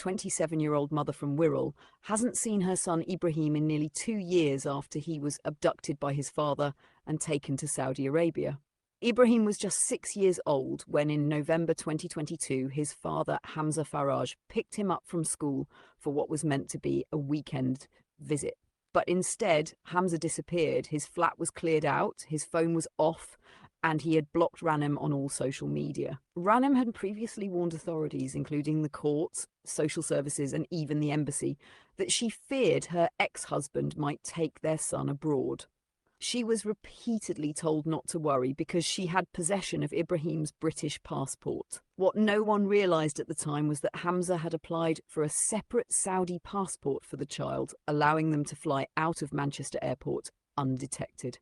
27-year-old mother from Wirral, hasn't seen her son Ibrahim in nearly 2 years after he was abducted by his father and taken to Saudi Arabia. Ibrahim was just 6 years old when in November 2022 his father Hamza Faraj picked him up from school for what was meant to be a weekend visit. But instead, Hamza disappeared, his flat was cleared out, his phone was off, and he had blocked Ranem on all social media. Ranem had previously warned authorities, including the courts, social services, and even the embassy, that she feared her ex-husband might take their son abroad. She was repeatedly told not to worry because she had possession of Ibrahim's British passport. What no one realised at the time was that Hamza had applied for a separate Saudi passport for the child, allowing them to fly out of Manchester Airport undetected.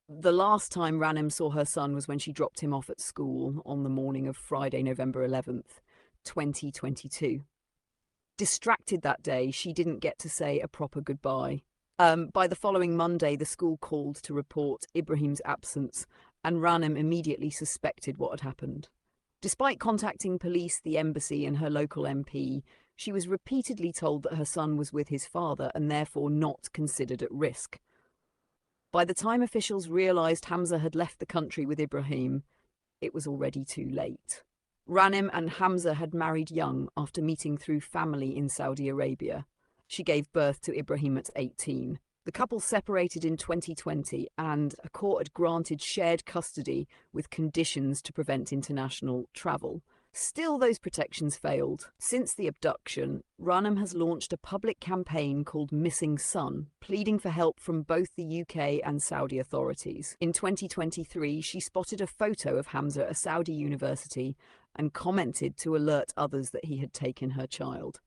The last time Ranem saw her son was when she dropped him off at school on the morning of Friday, November 11th, 2022. Distracted that day, she didn't get to say a proper goodbye. By the following Monday, the school called to report Ibrahim's absence, and Ranem immediately suspected what had happened. Despite contacting police, the embassy, and her local MP, she was repeatedly told that her son was with his father and therefore not considered at risk. By the time officials realised Hamza had left the country with Ibrahim, it was already too late. Ranem and Hamza had married young after meeting through family in Saudi Arabia. She gave birth to Ibrahim at 18. The couple separated in 2020 and a court had granted shared custody with conditions to prevent international travel. Still, those protections failed. Since the abduction, Ranem has launched a public campaign called Missing Son, pleading for help from both the UK and Saudi authorities. In 2023, she spotted a photo of Hamza at a Saudi university and commented to alert others that he had taken her child.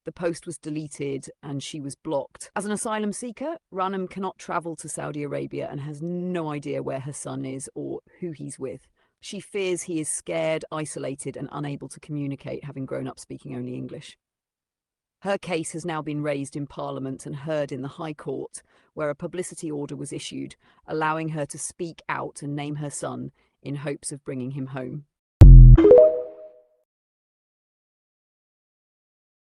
The post was deleted and she was blocked. As an asylum seeker, Ranem cannot travel to Saudi Arabia and has no idea where her son is or who he's with. She fears he is scared, isolated, and unable to communicate, having grown up speaking only English. Her case has now been raised in Parliament and heard in the High Court, where a publicity order was issued, allowing her to speak out and name her son in hopes of bringing him home.